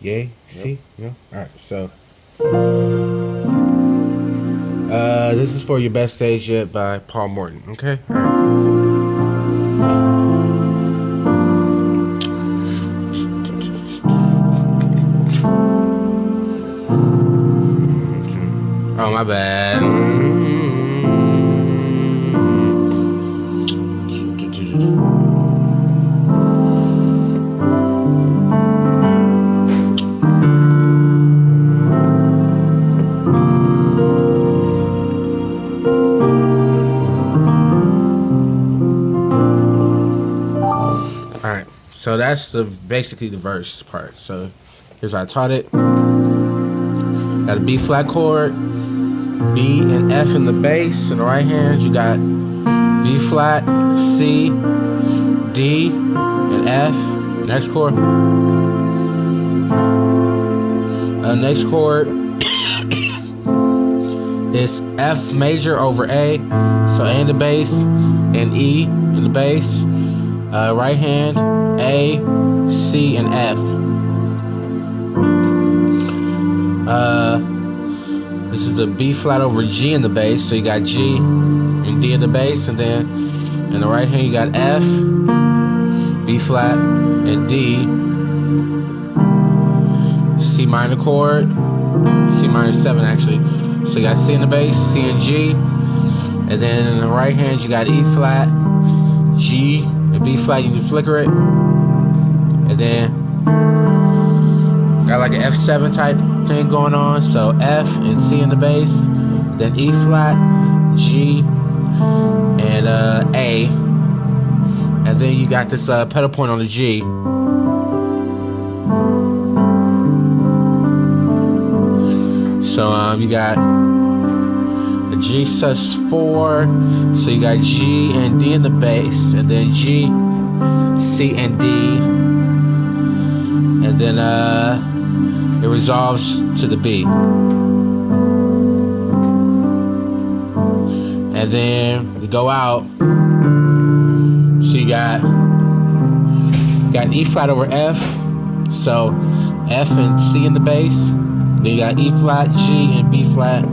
Yay? Yep. C? No? Alright, so this is for Your Best Stage Yet by Paul Morton, okay? Oh, my bad. Alright, so that's basically the verse part. So here's how I taught it. Got a B flat chord, B and F in the bass. In the right hand, you got B flat, C, D, and F. Next chord. Next chord is F major over A. So A in the bass and E in the bass. Right hand, A, C, and F. This is a B flat over G in the bass. So you got G and D in the bass, and then in the right hand you got F, B flat, and D. C minor chord, C minor 7 actually. So you got C in the bass, C and G, and then in the right hand you got E flat, G, and B flat. You can flicker it, and then got like an F7 type thing going on. So F and C in the bass, then E flat, G, and A, and then you got this pedal point on the G. So you got a G sus4, so you got G and D in the bass, and then G, C, and D, and then it resolves to the B, and then we go out. So you got E flat over F, so F and C in the bass. Then you got E flat, G, and B flat.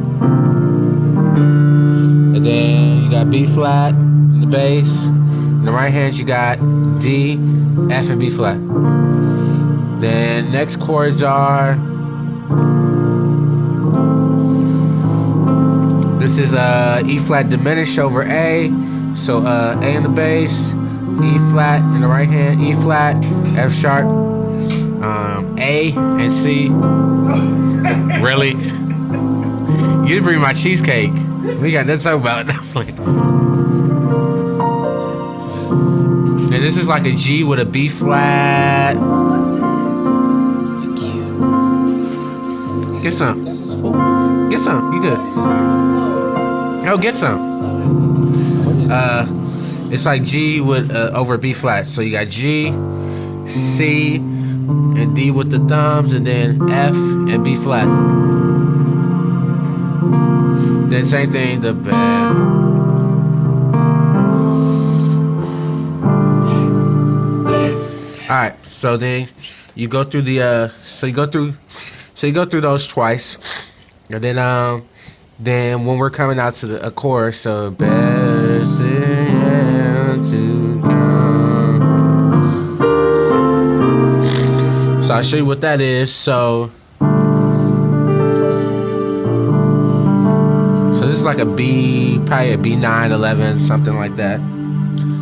And then you got B flat in the bass. In the right hand you got D, F, and B flat. Then next chords are, this is E flat diminished over A. So A in the bass, E flat in the right hand, E flat, F sharp, A and C. Really? You didn't bring my cheesecake. We got nothing to talk about. And this is like a G with a B flat. Get some. Get some. You good? Oh, get some. It's like G with over B flat. So you got G, C, and D with the thumbs, and then F and B flat. Then same thing, the bad. Alright, so then you go through the so you go through those twice. And then when we're coming out to the chorus, so best to come. So I'll show you what that is. So this is like a B, probably a B9, 11, something like that.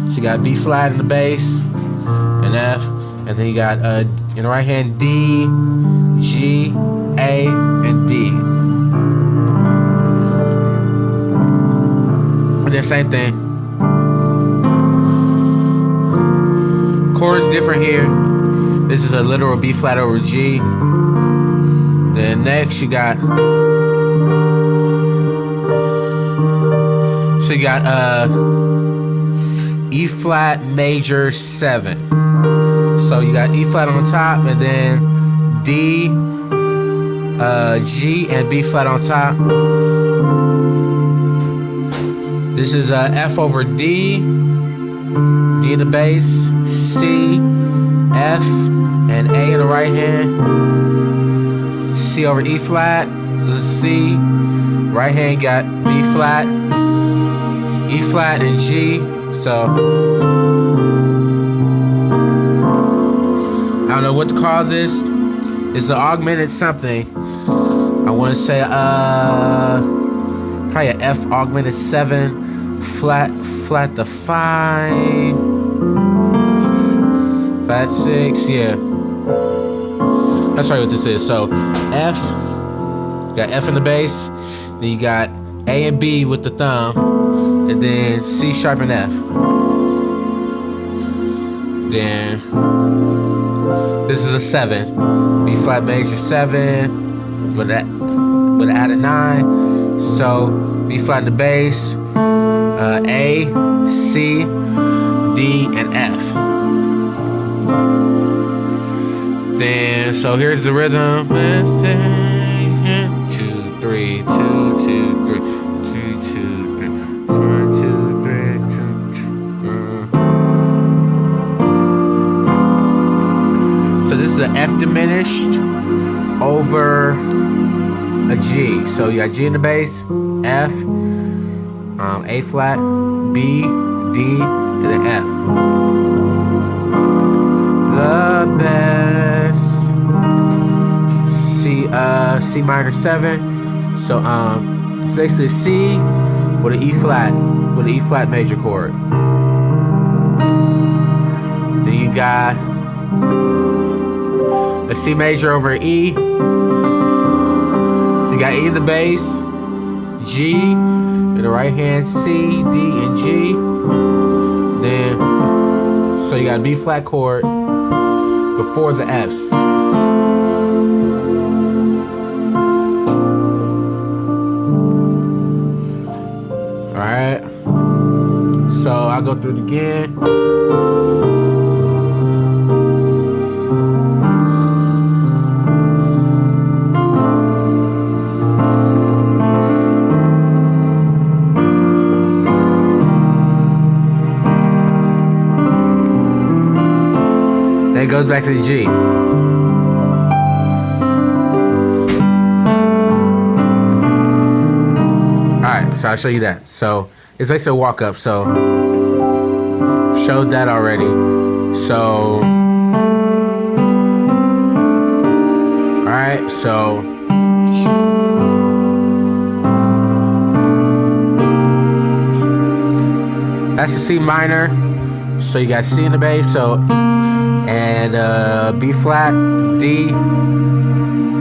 So you got B flat in the bass, and F, and then you got in the right hand D, G, A, and D. And then same thing. Chords different here. This is a literal B flat over G. Then next you got, so you got E flat major 7. So you got E flat on the top, and then D, G, and B flat on top. This is F over D, D in the bass, C, F, and A in the right hand. C over E flat. So this is C. Right hand got B flat, E flat, and G. So I don't know what to call this. It's an augmented something. I want to say probably an F augmented 7, flat to 5, flat 6. Yeah, that's right. What this is. So F, you got F in the bass. Then you got A and B with the thumb, and then C sharp and F. Then this is a 7, B flat major 7 with an added 9. So B flat in the bass, A, C, D, and F. Then so here's the rhythm. 2, 3, 2, 2, 3, 2, 2, 3, 1, 2, 3, 2. So this is an F diminished over a G. So you got G in the bass, F, A flat, B, D, and then F. The best. C minor 7. So it's basically C with an E flat major chord. Then you got a C major over E. So you got E in the bass, G in the right hand, C, D, and G. Then so you got a B flat chord before the F's. Alright, so I'll go through it again. Then it goes back to the G. Alright, so I'll show you that. So it's basically a walk up. So showed that already. So alright, so that's the C minor. So you got C in the bass, so and B flat, D,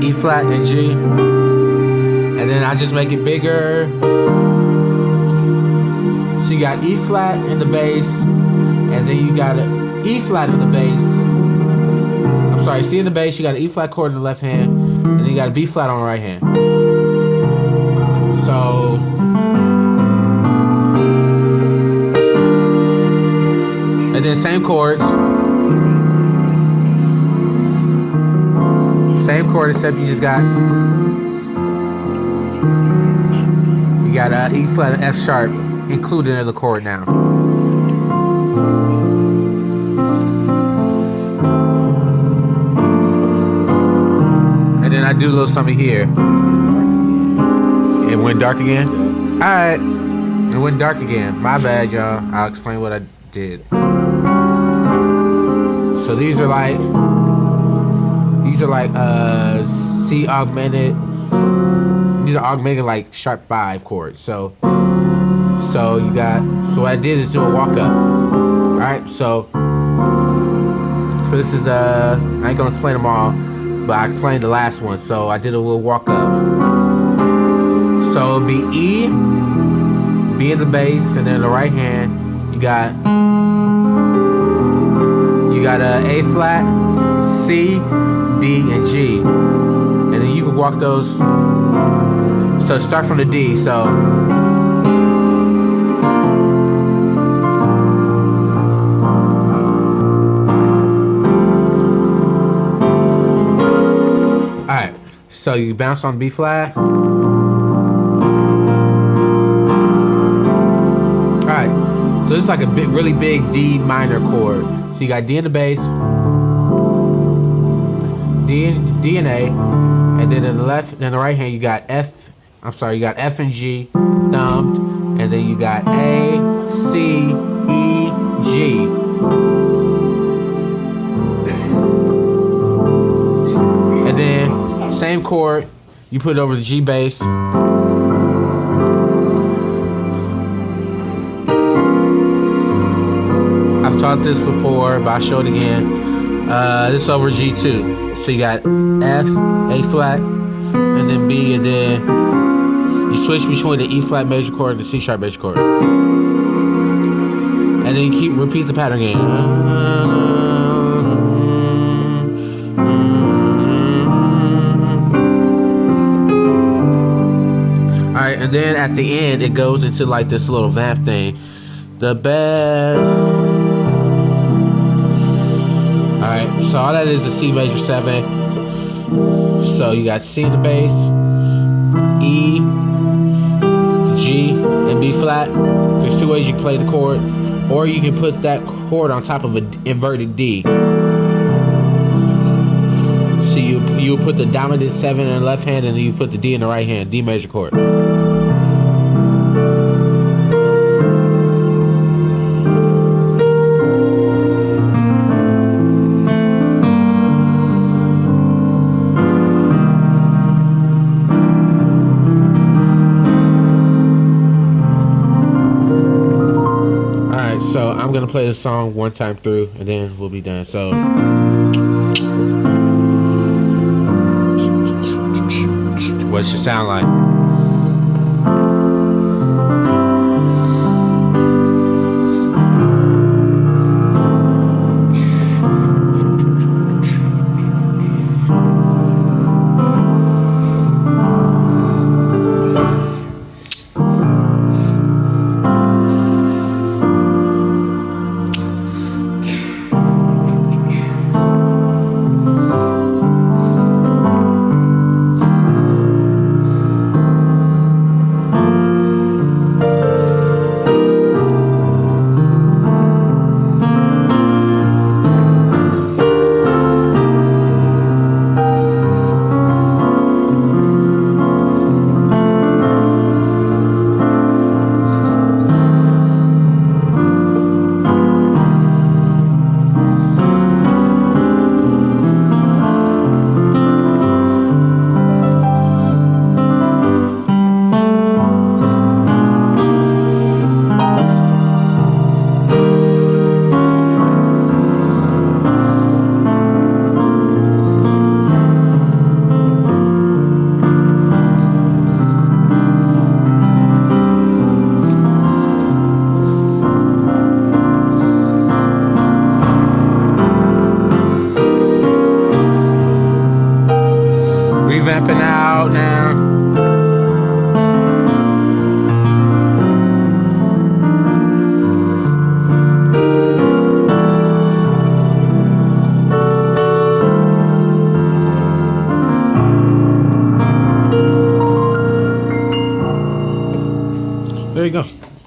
E flat, and G. And then I just make it bigger. So you got E flat in the bass, and then you got an E flat in the bass. I'm sorry, C in the bass, you got an E flat chord in the left hand, and then you got a B flat on the right hand. So and then same chords. Same chord, except you just got E flat and F sharp included in the chord now. And then I do a little something here. It went dark again? Alright. It went dark again. My bad, y'all. I'll explain what I did. So these are like C augmented. These are augmented like sharp 5 chords. So what I did is do a walk up. Alright, so this is I ain't gonna explain them all, but I explained the last one. So I did a little walk up. So it'll be E, B in the bass, and then in the right hand you got A flat, C, D, and G. And then you can walk those. So start from the D. So alright. So you bounce on B flat. Alright. So this is like a really big D minor chord. So you got D in the bass, D and A, and And then in the right hand, you got F. I'm sorry, you got F and G thumbed, and then you got A, C, E, G. And then same chord, you put it over the G bass. I've taught this before, but I'll show it again. This over G2. So you got F, A flat, and then B, and then you switch between the E flat major chord and the C sharp major chord. And then you repeat the pattern again. Alright, and then at the end it goes into like this little vamp thing. The best. Alright, so all that is a C major 7. So you got C in the bass, E, G, and B flat. There's two ways you play the chord. Or you can put that chord on top of an inverted D. So you put the dominant 7 in the left hand, and then you put the D in the right hand, D major chord. So I'm gonna play the song one time through, and then we'll be done. So what it should sound like.